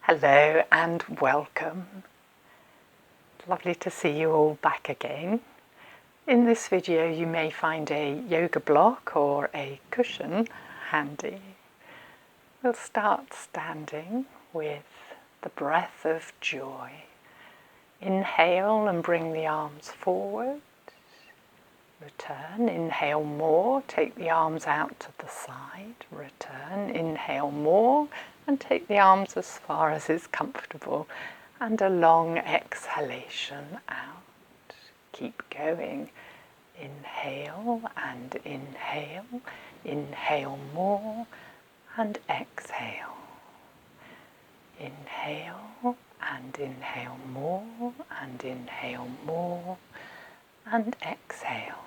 Hello and welcome. Lovely to see you all back again. In this video you may find a yoga block or a cushion handy. We'll start standing with the breath of joy. Inhale and bring the arms forward. Return, inhale more, take the arms out to the side. Return, inhale more and take the arms as far as is comfortable. And a long exhalation out. Keep going. Inhale and inhale. Inhale more and exhale. Inhale and inhale more and inhale more and exhale.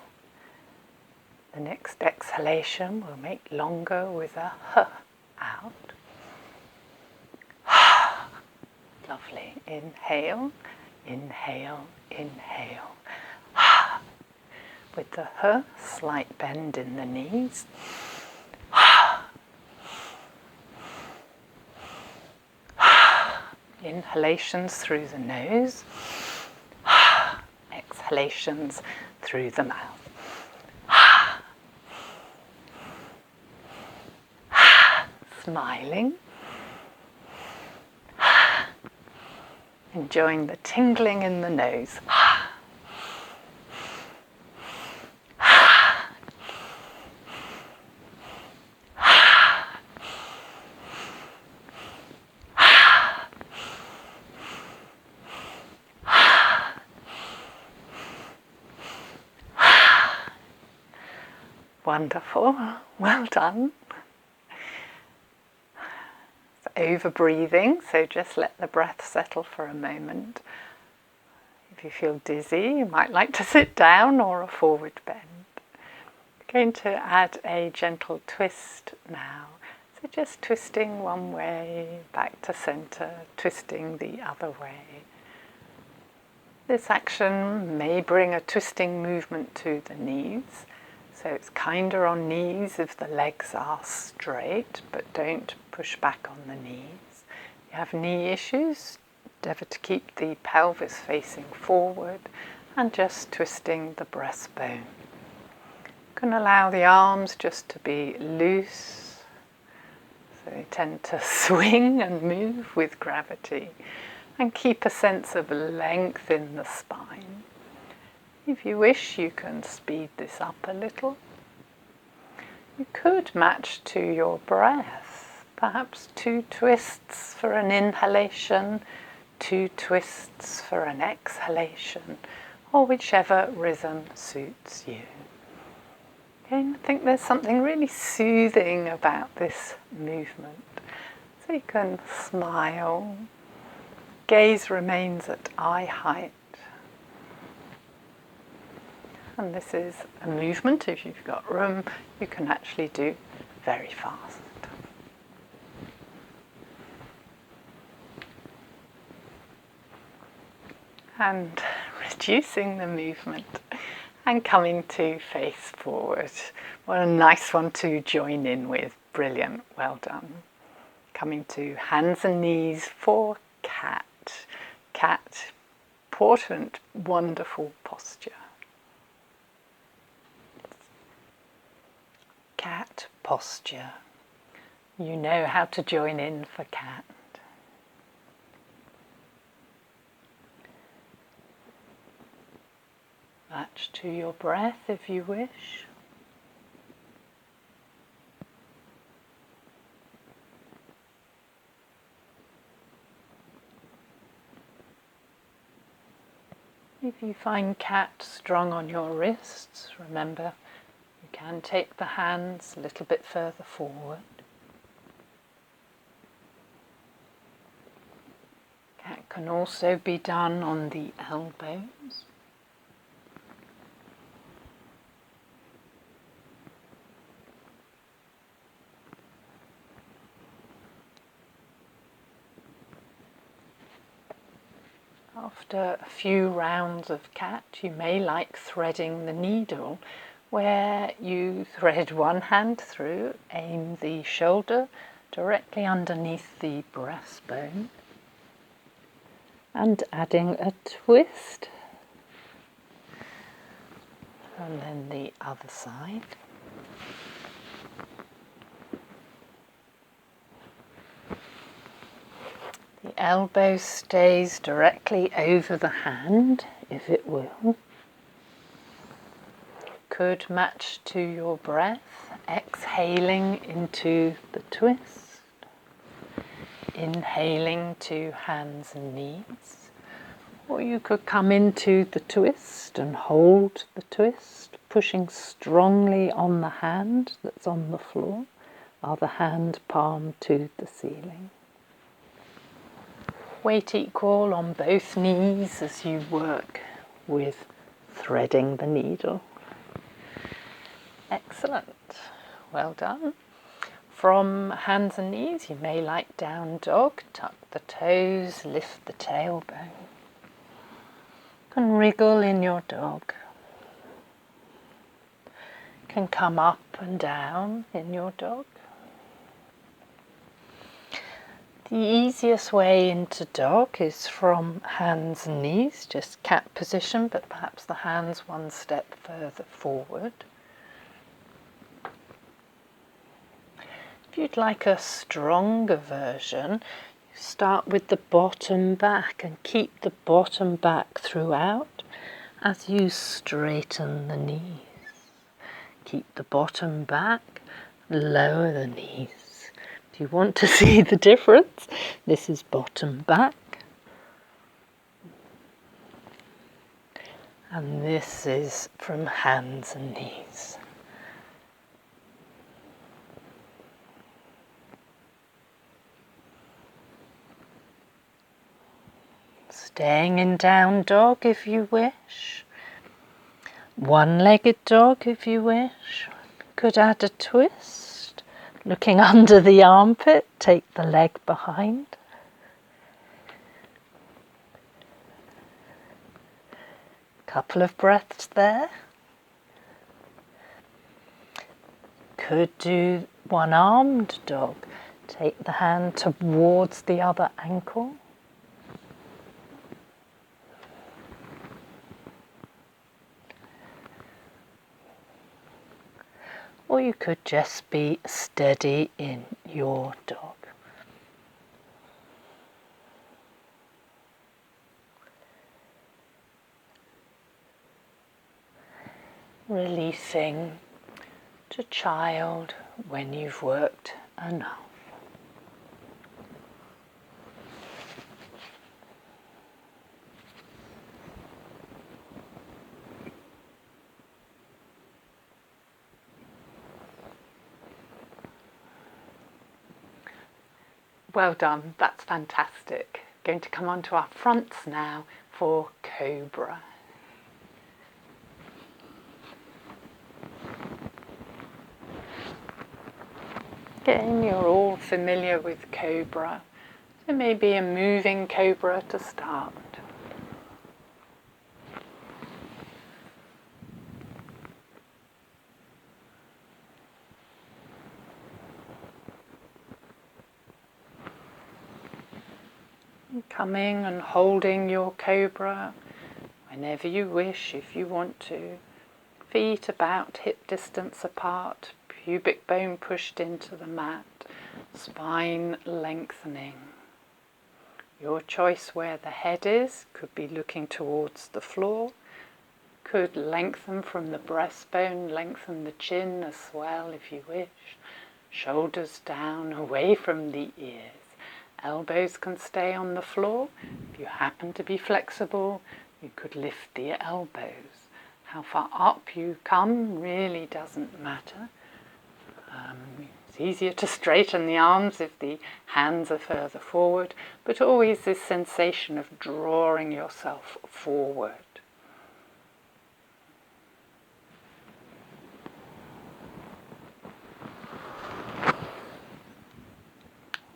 The next exhalation we'll make longer with a h out. Lovely. Inhale, inhale, inhale. With the h, slight bend in the knees. Inhalations through the nose. Exhalations through the mouth. Smiling. Enjoying the tingling in the nose. Wonderful. Well done. Over breathing, so just let the breath settle for a moment. If you feel dizzy, you might like to sit down or a forward bend. I'm going to add a gentle twist now. So just twisting one way, back to center, twisting the other way. This action may bring a twisting movement to the knees. So it's kinder on knees if the legs are straight, but don't push back on the knees. If you have knee issues, endeavour to keep the pelvis facing forward and just twisting the breastbone. You can allow the arms just to be loose, so they tend to swing and move with gravity, and keep a sense of length in the spine. If you wish, you can speed this up a little. You could match to your breath, perhaps 2 twists for an inhalation, 2 twists for an exhalation, or whichever rhythm suits you. Again, I think there's something really soothing about this movement. So you can smile, gaze remains at eye height. And this is a movement, if you've got room, you can actually do very fast. And reducing the movement and coming to face forward. What a nice one to join in with. Brilliant, well done. Coming to hands and knees for cat. Cat, important, wonderful posture. Cat posture. You know how to join in for cat. Match to your breath if you wish. If you find cat strong on your wrists, remember you can take the hands a little bit further forward. Cat can also be done on the elbows. After a few rounds of cat, you may like threading the needle, where you thread one hand through, aim the shoulder directly underneath the breastbone, and adding a twist, and then the other side. The elbow stays directly over the hand, if it will. Could match to your breath, exhaling into the twist, inhaling to hands and knees. Or you could come into the twist and hold the twist, pushing strongly on the hand that's on the floor, other hand palm to the ceiling. Weight equal on both knees as you work with threading the needle. Excellent. Well done. From hands and knees, you may like down dog. Tuck the toes, lift the tailbone. Can wriggle in your dog. Can come up and down in your dog. The easiest way into dog is from hands and knees, just cat position, but perhaps the hands one step further forward. If you'd like a stronger version, you start with the bottom back and keep the bottom back throughout as you straighten the knees. Keep the bottom back, lower the knees. If you want to see the difference, this is bottom back. And this is from hands and knees. Staying in down dog if you wish. One-legged dog if you wish. Could add a twist. Looking under the armpit, take the leg behind. Couple of breaths there. Could do one-armed dog. Take the hand towards the other ankle. Or you could just be steady in your dog. Releasing to child when you've worked enough. Well done, that's fantastic. Going to come on to our fronts now for cobra. Again, you're all familiar with cobra, so maybe a moving cobra to start. Coming and holding your cobra whenever you wish, if you want to. Feet about hip distance apart, pubic bone pushed into the mat, spine lengthening. Your choice where the head is, could be looking towards the floor, could lengthen from the breastbone, lengthen the chin as well if you wish, shoulders down away from the ears. Elbows can stay on the floor. If you happen to be flexible, you could lift the elbows. How far up you come really doesn't matter. It's easier to straighten the arms if the hands are further forward, but always this sensation of drawing yourself forward.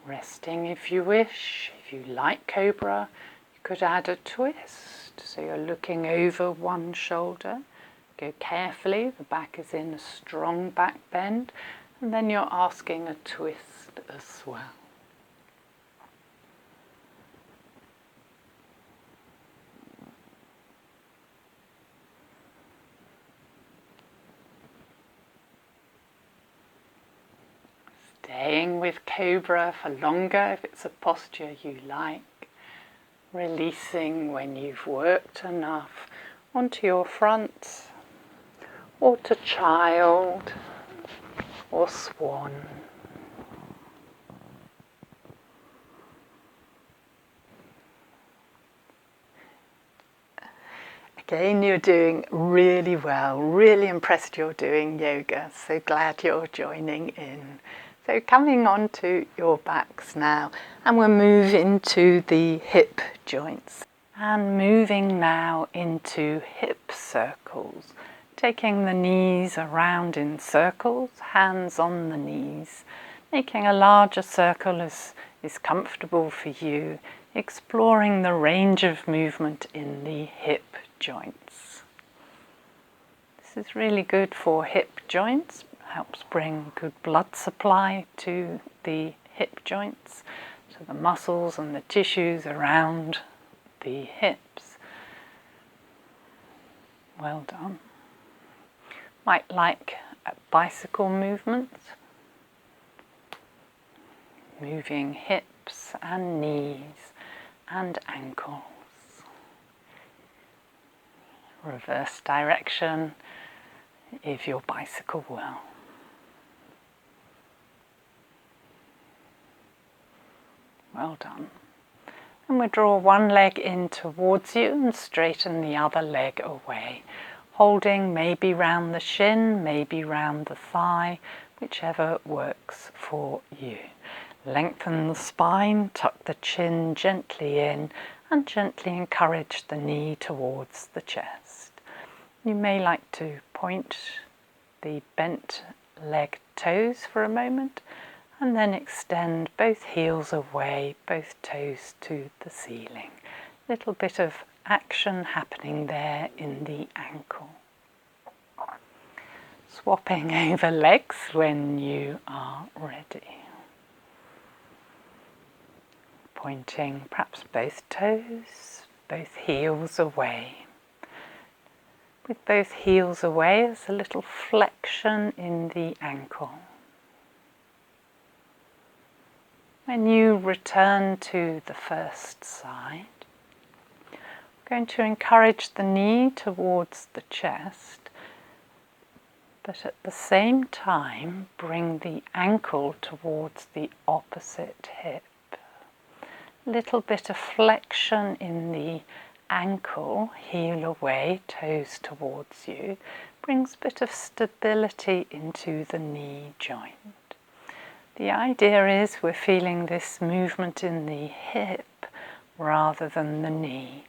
Resting if you wish. If you like cobra, you could add a twist. So you're looking over one shoulder. Go carefully, the back is in a strong back bend, and then you're asking a twist as well. cobra for longer if it's a posture you like. Releasing when you've worked enough onto your front, or to child, or swan. Again, you're doing really well, really impressed you're doing yoga, so glad you're joining in. So coming on to your backs now, and we'll move into the hip joints. And moving now into hip circles, taking the knees around in circles, hands on the knees, making a larger circle as is comfortable for you, exploring the range of movement in the hip joints. This is really good for hip joints, helps bring good blood supply to the hip joints, so the muscles and the tissues around the hips. Well done. Might like a bicycle movement, moving hips and knees and ankles. Reverse direction if your bicycle will. Well done. And we'll draw one leg in towards you and straighten the other leg away, holding maybe round the shin, maybe round the thigh, whichever works for you. Lengthen the spine, tuck the chin gently in, and gently encourage the knee towards the chest. You may like to point the bent leg toes for a moment, and then extend both heels away, both toes to the ceiling. Little bit of action happening there in the ankle. Swapping over legs when you are ready. Pointing perhaps both toes, both heels away. With both heels away, there's a little flexion in the ankle. When you return to the first side, I'm going to encourage the knee towards the chest, but at the same time bring the ankle towards the opposite hip. Little bit of flexion in the ankle, heel away, toes towards you, brings a bit of stability into the knee joint. The idea is we're feeling this movement in the hip rather than the knee.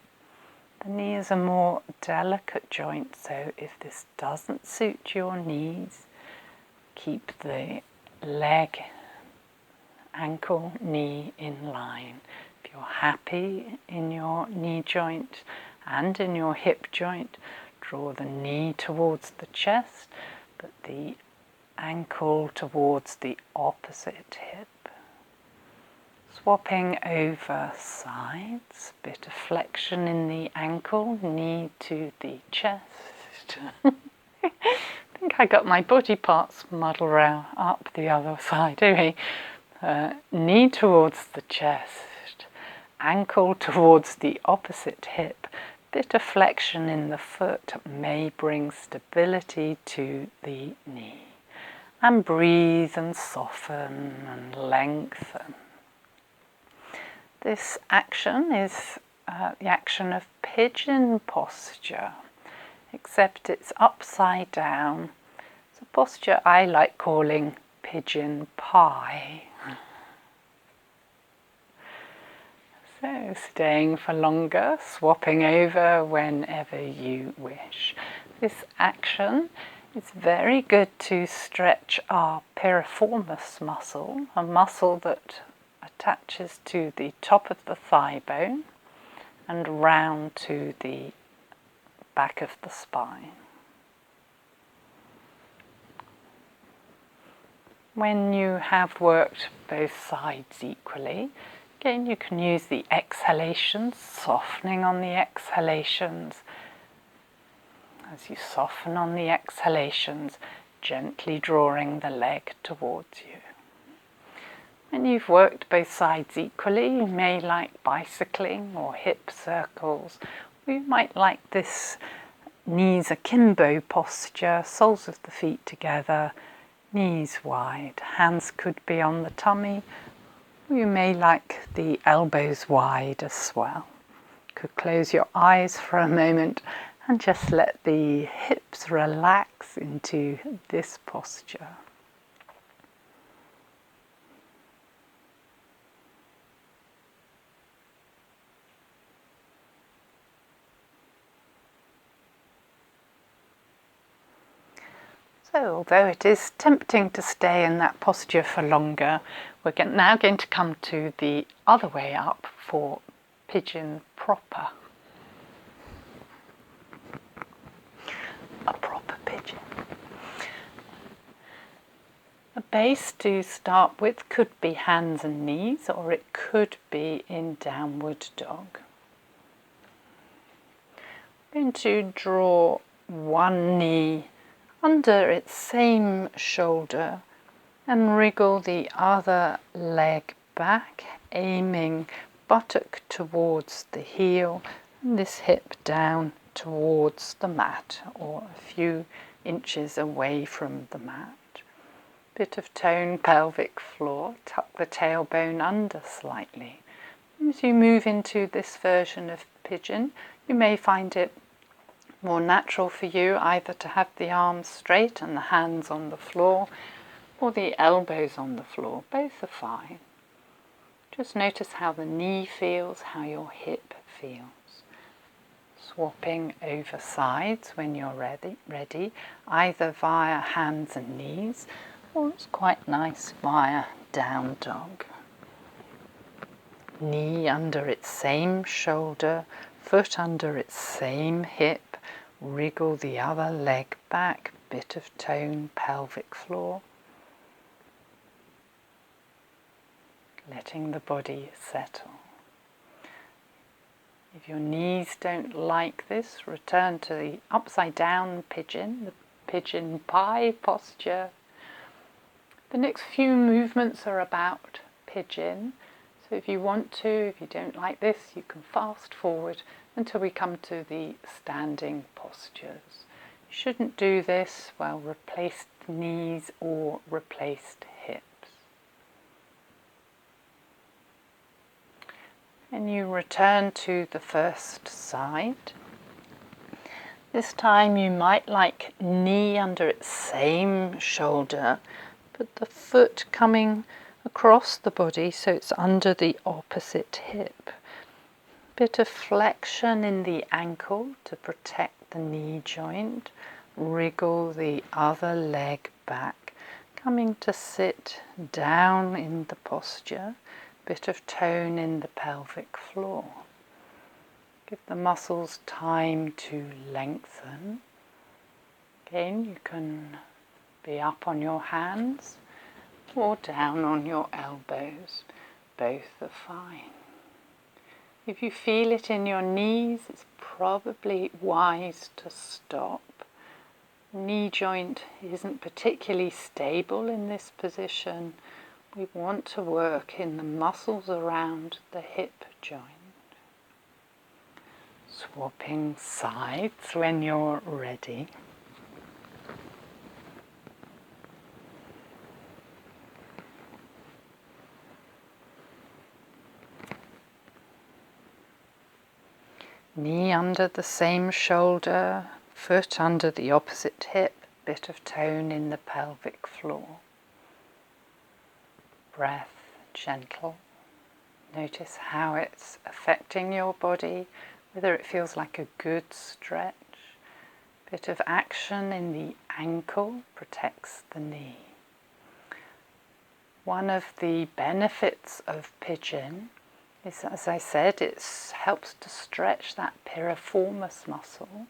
The knee is a more delicate joint, so if this doesn't suit your knees, keep the leg, ankle, knee in line. If you're happy in your knee joint and in your hip joint, draw the knee towards the chest, but the ankle towards the opposite hip. Swapping over sides, bit of flexion in the ankle, knee to the chest. I think I got my body parts muddled around up the other side. Anyway, knee towards the chest, ankle towards the opposite hip. Bit of flexion in the foot may bring stability to the knee. And breathe and soften and lengthen. This action is the action of pigeon posture, except it's upside down. It's a posture I like calling pigeon pie. So staying for longer, swapping over whenever you wish. This action, it's very good to stretch our piriformis muscle, a muscle that attaches to the top of the thigh bone and round to the back of the spine. When you have worked both sides equally, again you can use the exhalations, softening on the exhalations. As you soften on the exhalations, gently drawing the leg towards you. And you've worked both sides equally. You may like bicycling or hip circles. Or you might like this knees akimbo posture, soles of the feet together, knees wide. Hands could be on the tummy. Or you may like the elbows wide as well. Could close your eyes for a moment and just let the hips relax into this posture. So although it is tempting to stay in that posture for longer, we're now going to come to the other way up for pigeon proper. A proper pigeon. A base to start with could be hands and knees, or it could be in downward dog. I'm going to draw one knee under its same shoulder and wriggle the other leg back, aiming buttock towards the heel and this hip down towards the mat or a few inches away from the mat. Bit of tone pelvic floor, tuck the tailbone under slightly. As you move into this version of pigeon, you may find it more natural for you either to have the arms straight and the hands on the floor or the elbows on the floor. Both are fine. Just notice how the knee feels, how your hip feels. Swapping over sides when you're ready, either via hands and knees, or it's quite nice via down dog. Knee under its same shoulder, foot under its same hip, wriggle the other leg back, bit of tone pelvic floor. Letting the body settle. If your knees don't like this, return to the upside down pigeon, the pigeon pie posture. The next few movements are about pigeon. So if you want to, if you don't like this, you can fast forward until we come to the standing postures. You shouldn't do this while replaced knees or replaced hips. And you return to the first side. This time you might like knee under its same shoulder, but the foot coming across the body so it's under the opposite hip. Bit of flexion in the ankle to protect the knee joint. Wriggle the other leg back, coming to sit down in the posture. Bit of tone in the pelvic floor. Give the muscles time to lengthen. Again, you can be up on your hands or down on your elbows. Both are fine. If you feel it in your knees, it's probably wise to stop. Knee joint isn't particularly stable in this position. We want to work in the muscles around the hip joint. Swapping sides when you're ready. Knee under the same shoulder, foot under the opposite hip, bit of tone in the pelvic floor. Breath gentle. Notice how it's affecting your body, whether it feels like a good stretch. Bit of action in the ankle protects the knee. One of the benefits of pigeon is, as I said, it helps to stretch that piriformis muscle,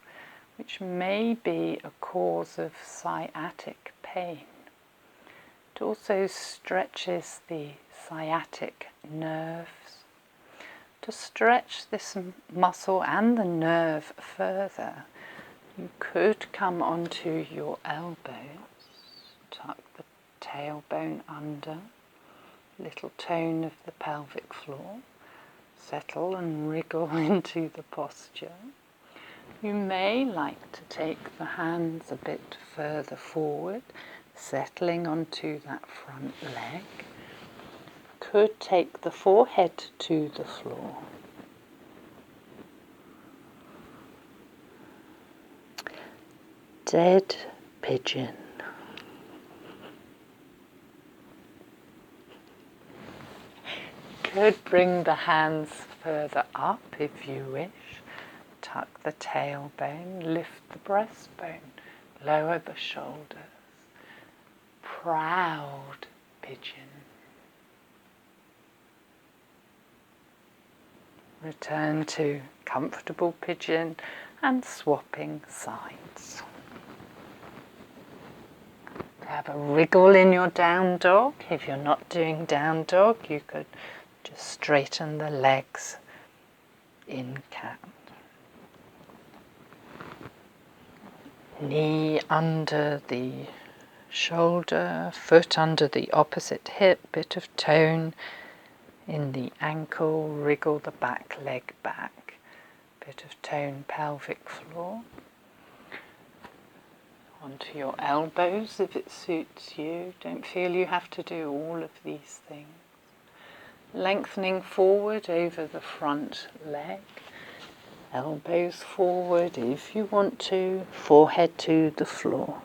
which may be a cause of sciatic pain. It also stretches the sciatic nerves. To stretch this muscle and the nerve further, you could come onto your elbows, tuck the tailbone under, little tone of the pelvic floor. Settle and wriggle into the posture. You may like to take the hands a bit further forward, settling onto that front leg. Could take the forehead to the floor. Dead pigeon. Could bring the hands further up if you wish. Tuck the tailbone, lift the breastbone, lower the shoulders. Proud pigeon. Return to comfortable pigeon and swapping sides. Have a wriggle in your down dog. If you're not doing down dog, you could just straighten the legs in cat. Knee under the shoulder, foot under the opposite hip, bit of tone in the ankle, wriggle the back leg back, bit of tone pelvic floor. Onto your elbows if it suits you. Don't feel you have to do all of these things. Lengthening forward over the front leg. Elbows forward if you want to. Forehead to the floor.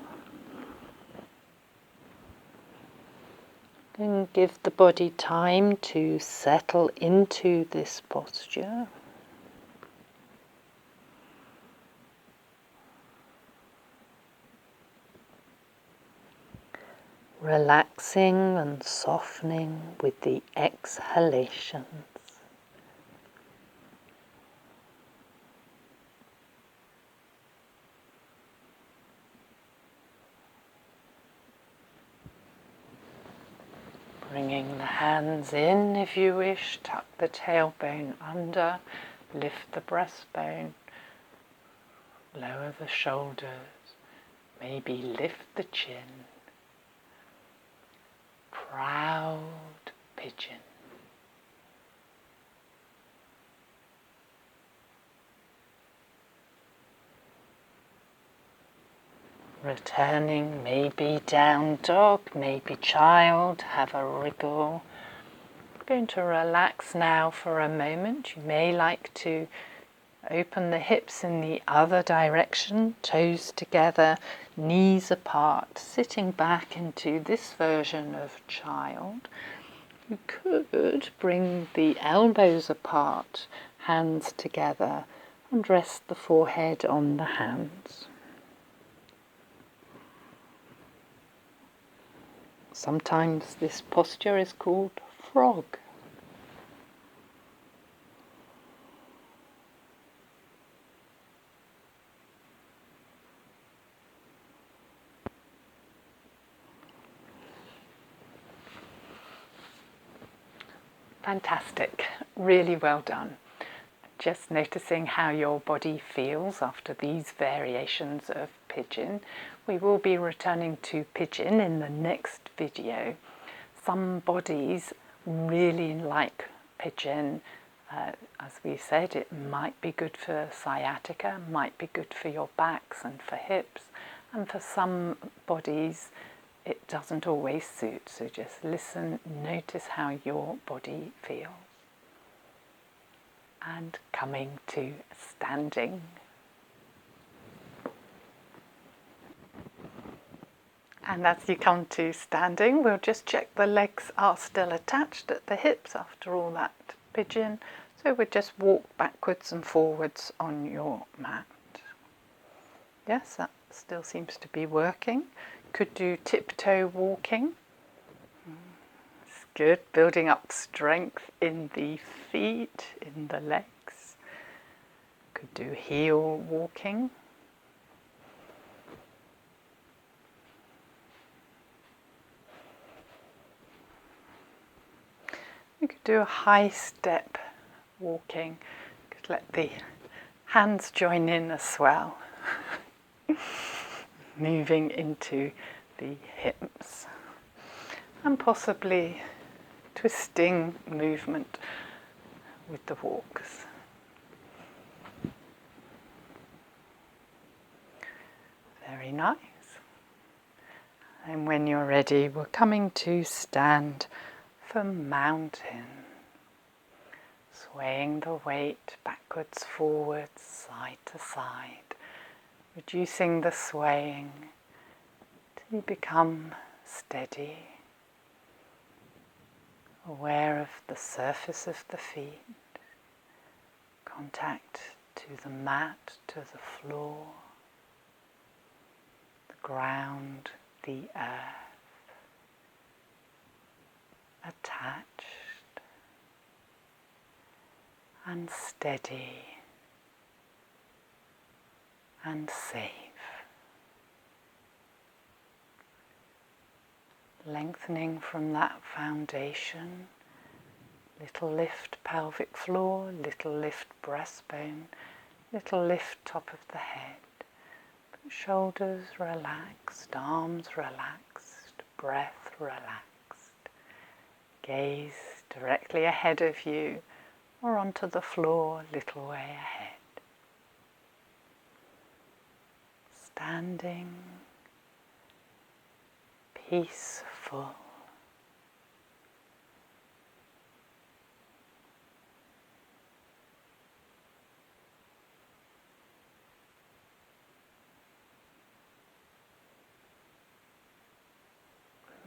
And give the body time to settle into this posture. Relaxing and softening with the exhalations. Bringing the hands in if you wish, tuck the tailbone under, lift the breastbone, lower the shoulders, maybe lift the chin. Proud pigeon. Returning, maybe down dog, maybe child, have a wriggle. I'm going to relax now for a moment. You may like to open the hips in the other direction, toes together, knees apart, sitting back into this version of child. You could bring the elbows apart, hands together, and rest the forehead on the hands. Sometimes this posture is called frog. Fantastic, really well done. Just noticing how your body feels after these variations of pigeon. We will be returning to pigeon in the next video. Some bodies really like pigeon. As we said, it might be good for sciatica, might be good for your backs and for hips, and for some bodies it doesn't always suit. So just listen, notice how your body feels. And coming to standing. And as you come to standing, we'll just check the legs are still attached at the hips after all that pigeon. So we'll just walk backwards and forwards on your mat. Yes, that still seems to be working. Could do tiptoe walking. It's good, building up strength in the feet, in the legs. Could do heel walking. You could do a high step walking. Could let the hands join in as well. Moving into the hips. And possibly twisting movement with the walks. Very nice. And when you're ready, we're coming to stand for mountain. Swaying the weight backwards, forwards, side to side. Reducing the swaying till you become steady. Aware of the surface of the feet. Contact to the mat, to the floor. Ground, the earth, attached and steady and safe. Lengthening from that foundation, little lift pelvic floor, little lift breastbone, little lift top of the head. Shoulders relaxed, arms relaxed, breath relaxed. Gaze directly ahead of you or onto the floor a little way ahead. Standing, peaceful.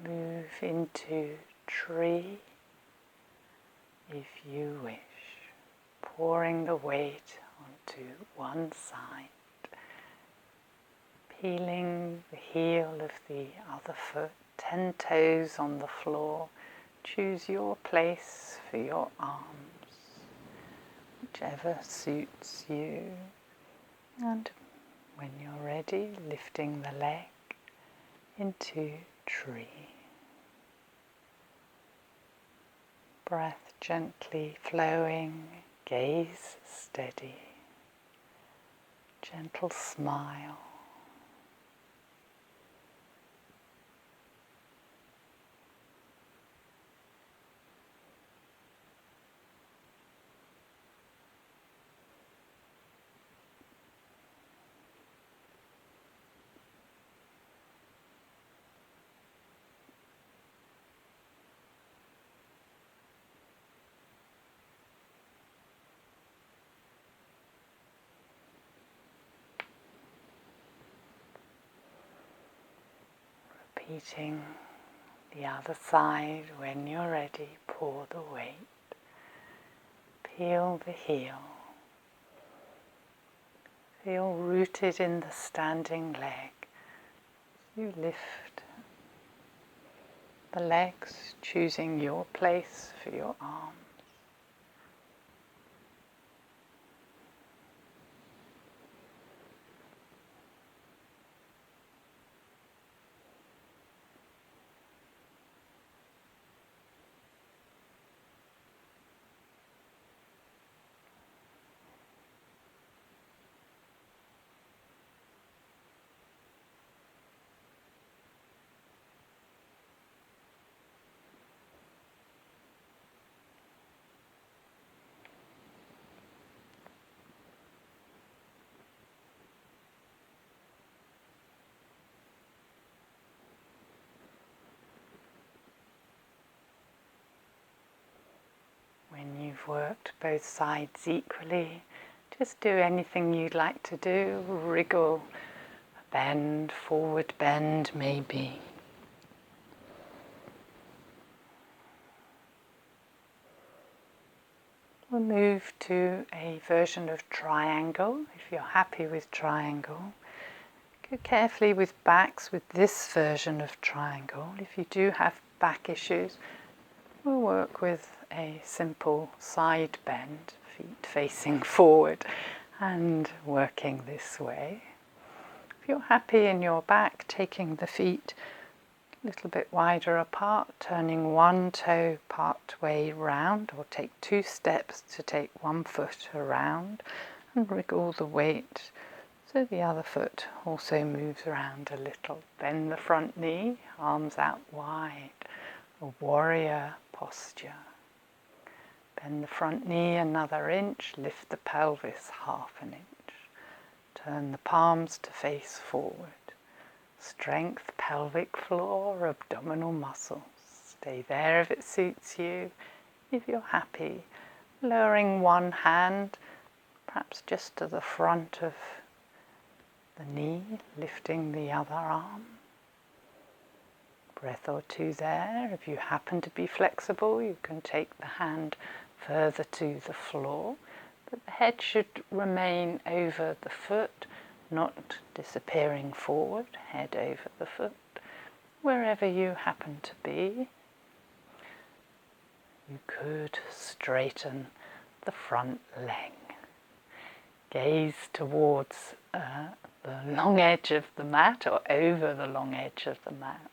Move into tree if you wish, pouring the weight onto one side, peeling the heel of the other foot, 10 toes on the floor. Choose your place for your arms, whichever suits you. And when you're ready, lifting the leg into tree. Breath gently flowing, gaze steady, gentle smile. Repeating the other side. When you're ready, pour the weight. Peel the heel. Feel rooted in the standing leg. You lift the legs, choosing your place for your arms. When you've worked both sides equally, just do anything you'd like to do. Wriggle, bend, forward bend maybe. We'll move to a version of triangle, if you're happy with triangle. Go carefully with backs with this version of triangle. If you do have back issues, we'll work with a simple side bend, feet facing forward and working this way. If you're happy in your back, taking the feet a little bit wider apart, turning one toe part way round, or take 2 steps to take one foot around and wriggle the weight so the other foot also moves around a little. Bend the front knee, arms out wide. a warrior posture. Bend the front knee another inch, lift the pelvis half an inch. Turn the palms to face forward. Strength, pelvic floor, abdominal muscles. Stay there if it suits you. If you're happy, lowering one hand, perhaps just to the front of the knee, lifting the other arm. Breath or two there. If you happen to be flexible, you can take the hand further to the floor, but the head should remain over the foot, not disappearing forward, head over the foot, wherever you happen to be. You could straighten the front leg. Gaze towards the long edge of the mat or over the long edge of the mat.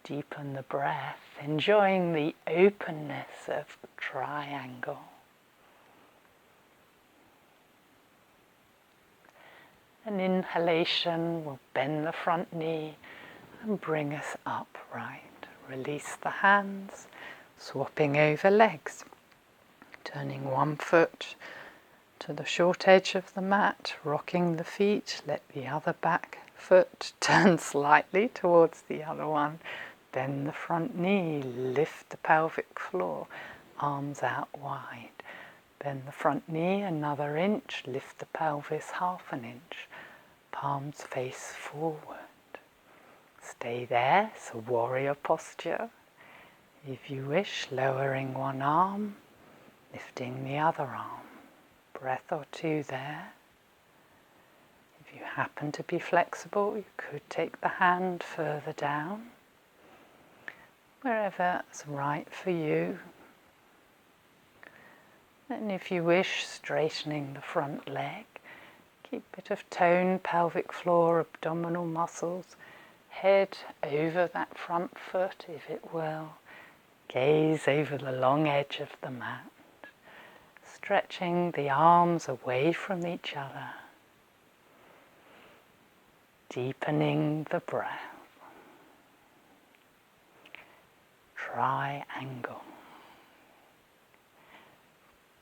Deepen the breath, enjoying the openness of the triangle. An inhalation will bend the front knee and bring us upright. Release the hands, swapping over legs. Turning one foot to the short edge of the mat, rocking the feet, let the other back foot turn slightly towards the other one. Bend the front knee, lift the pelvic floor, arms out wide. Bend the front knee another inch, lift the pelvis half an inch. Palms face forward. Stay there, it's a warrior posture. If you wish, lowering one arm, lifting the other arm. Breath or two there. If you happen to be flexible, you could take the hand further down, wherever it's right for you. And if you wish, straightening the front leg. Keep a bit of tone, pelvic floor, abdominal muscles. Head over that front foot, if it will. Gaze over the long edge of the mat. Stretching the arms away from each other. Deepening the breath. Triangle.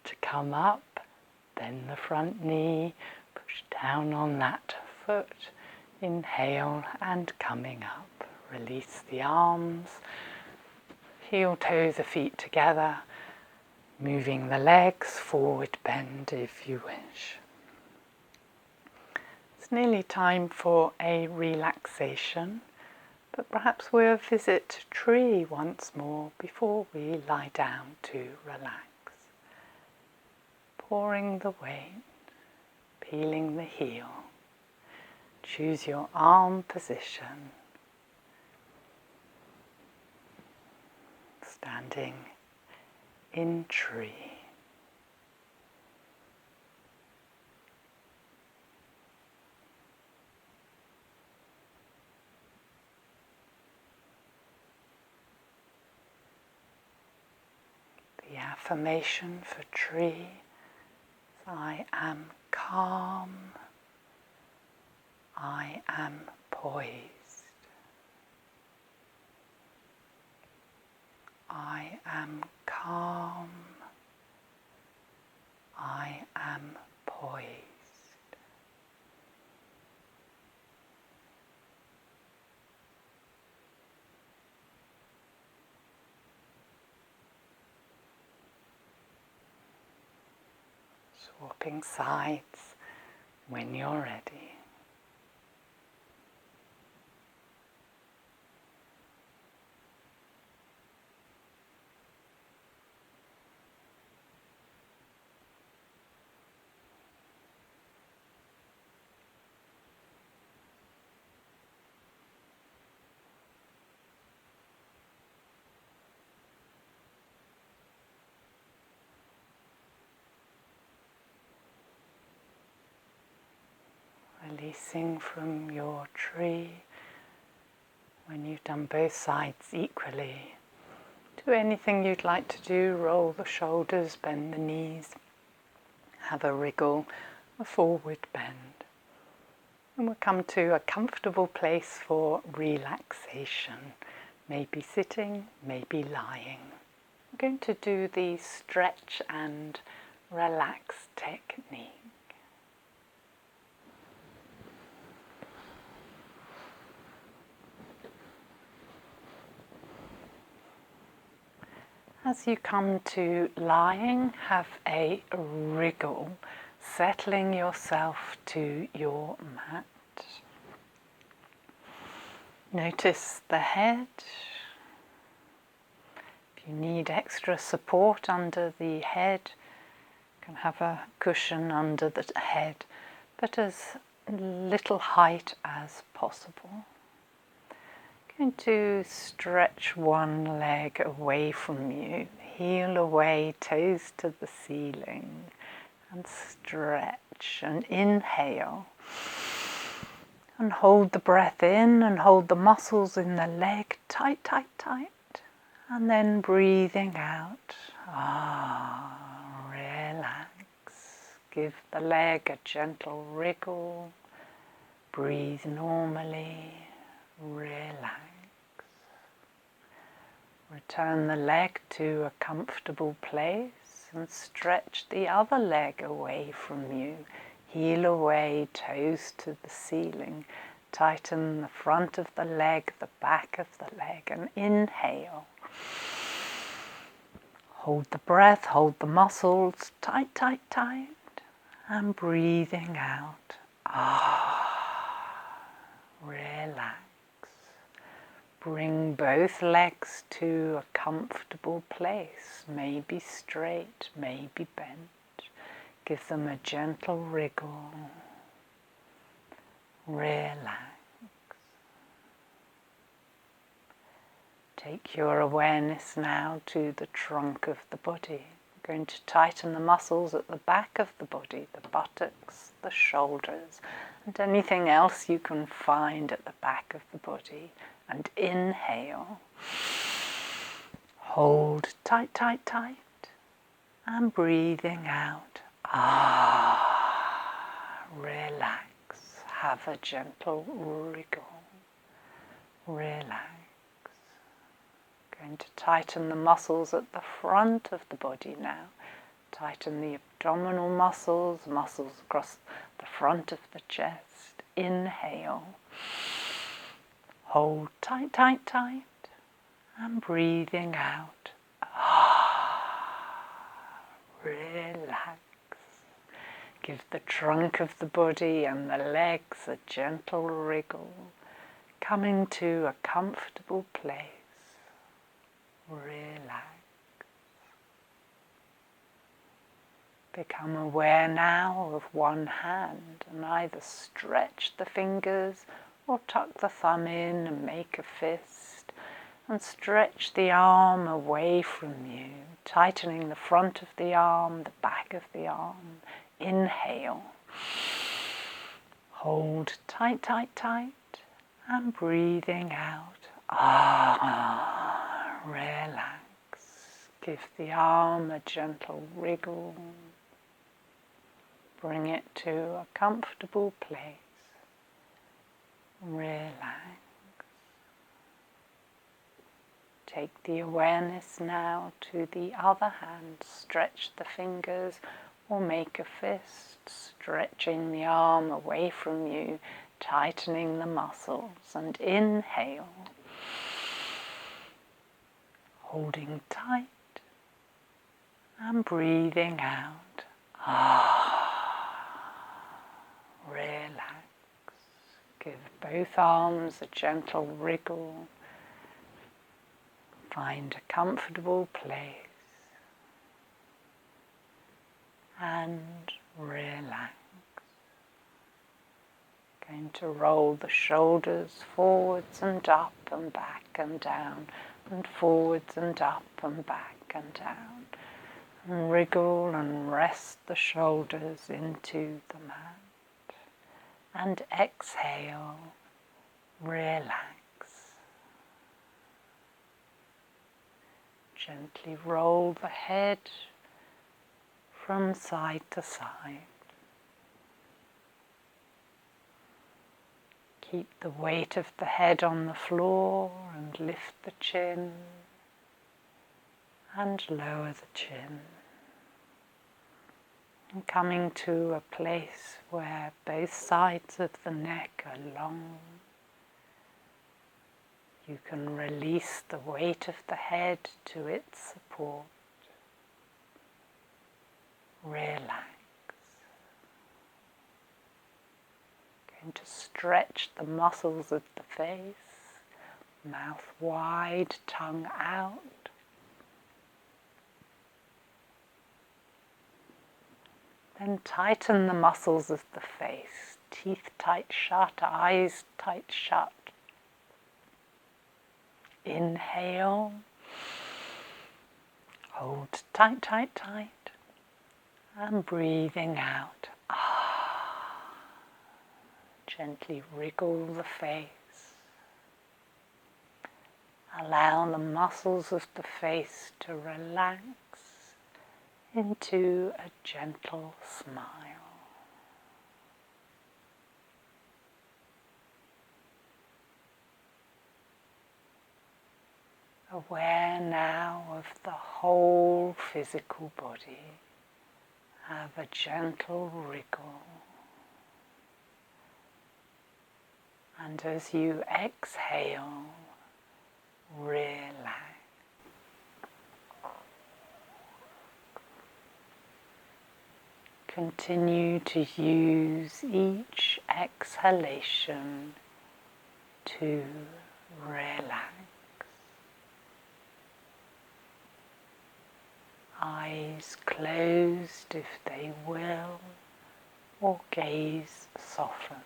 To come up, bend the front knee, push down on that foot. Inhale and coming up. Release the arms. Heel toe the feet together. Moving the legs, forward bend if you wish. It's nearly time for a relaxation, but perhaps we'll visit tree once more before we lie down to relax. Pouring the weight, peeling the heel. Choose your arm position. Standing in tree. The affirmation for tree is I am calm, I am poised, I am calm, I am poised. Swapping sides when you're ready. Releasing from your tree, when you've done both sides equally, do anything you'd like to do. Roll the shoulders, bend the knees, have a wriggle, a forward bend. And we'll come to a comfortable place for relaxation. maybe sitting, maybe lying. I'm going to do the stretch and relax technique. As you come to lying, have a wriggle, settling yourself to your mat. Notice the head. If you need extra support under the head, you can have a cushion under the head, but as little height as possible. Going to stretch one leg away from you, heel away, toes to the ceiling, and stretch and inhale. And hold the breath in and hold the muscles in the leg tight, tight, tight. And then breathing out. Relax. Give the leg a gentle wriggle. Breathe normally. Relax. Return the leg to a comfortable place and stretch the other leg away from you. Heel away, toes to the ceiling. Tighten the front of the leg, the back of the leg, and inhale. Hold the breath, hold the muscles tight, tight, tight, and breathing out. Relax. Bring both legs to a comfortable place, maybe straight, maybe bent. Give them a gentle wriggle. Relax. Take your awareness now to the trunk of the body. We're going to tighten the muscles at the back of the body, the buttocks, the shoulders, and anything else you can find at the back of the body. And inhale. Hold tight, tight, tight. And breathing out. Relax. Have a gentle wriggle. Relax. Going to tighten the muscles at the front of the body now. Tighten the abdominal muscles, muscles across the front of the chest. Inhale. Hold tight, tight, tight. And breathing out. Relax. Give the trunk of the body and the legs a gentle wriggle. Coming to a comfortable place. Relax. Become aware now of one hand and either stretch the fingers or tuck the thumb in and make a fist, and stretch the arm away from you, tightening the front of the arm, the back of the arm. Inhale. Hold tight, tight, tight, and breathing out. Relax. Give the arm a gentle wriggle. Bring it to a comfortable place. Relax. Take the awareness now to the other hand. Stretch the fingers or make a fist, stretching the arm away from you, tightening the muscles, and inhale. Holding tight and breathing out. Relax. Give both arms a gentle wriggle. Find a comfortable place and relax. Going to roll the shoulders forwards and up and back and down, and forwards and up and back and down. And wriggle and rest the shoulders into the mat. And exhale, relax. Gently roll the head from side to side. Keep the weight of the head on the floor and lift the chin and lower the chin. And coming to a place where both sides of the neck are long, you can release the weight of the head to its support. Relax. Going to stretch the muscles of the face, mouth wide, tongue out. Then tighten the muscles of the face, teeth tight shut, eyes tight shut. Inhale, hold tight, tight, tight, and breathing out. Gently wriggle the face. Allow the muscles of the face to relax into a gentle smile. Aware now of the whole physical body. Have a gentle wriggle. And as you exhale, relax. Continue to use each exhalation to relax. Eyes closed if they will, or gaze soften.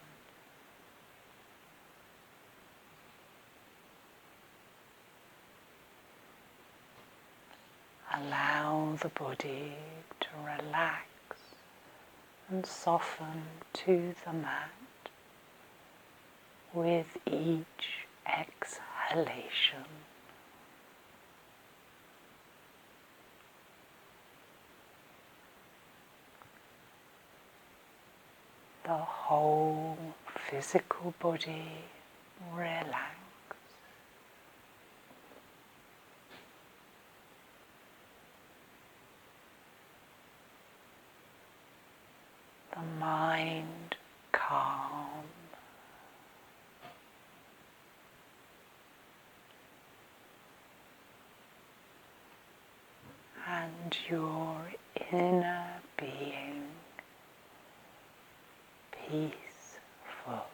Allow the body to relax and soften to the mat with each exhalation. The whole physical body relax. The mind calm. And your inner being peaceful.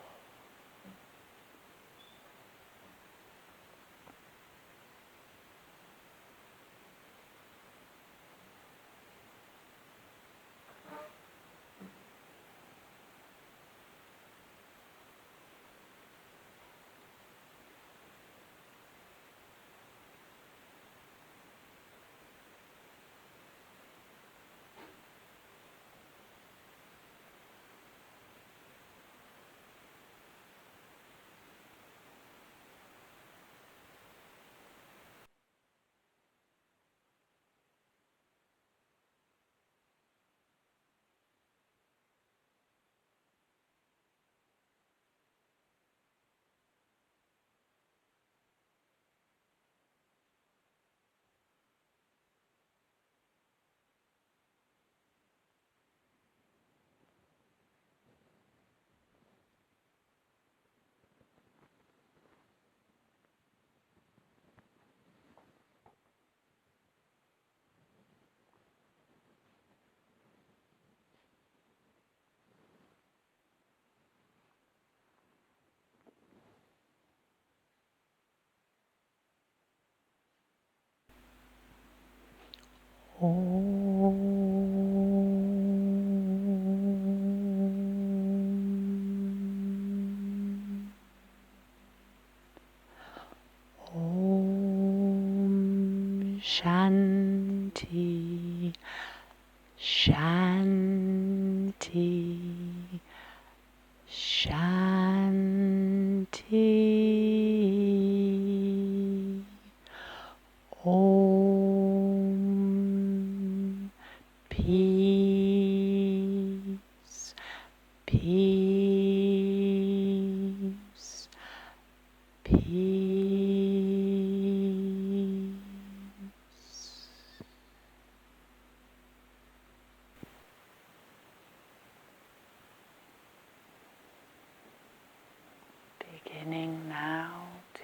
Shanti, Shanti, Shanti. Om. Peace, peace,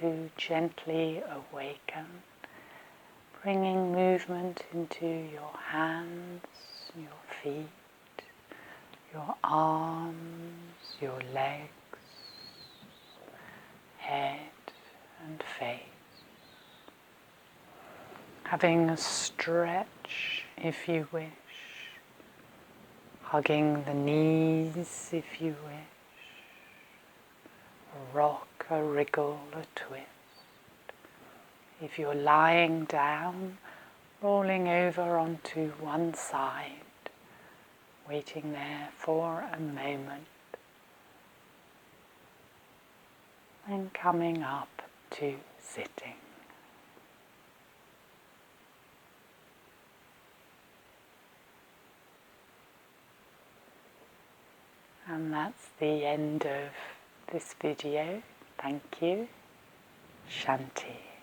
to gently awaken, bringing movement into your hands, your feet, your arms, your legs, head and face. Having a stretch if you wish, hugging the knees if you wish, a rock, a wriggle, a twist. If you're lying down, rolling over onto one side, waiting there for a moment, then coming up to sitting. And that's the end of this video. Thank you. Shanti.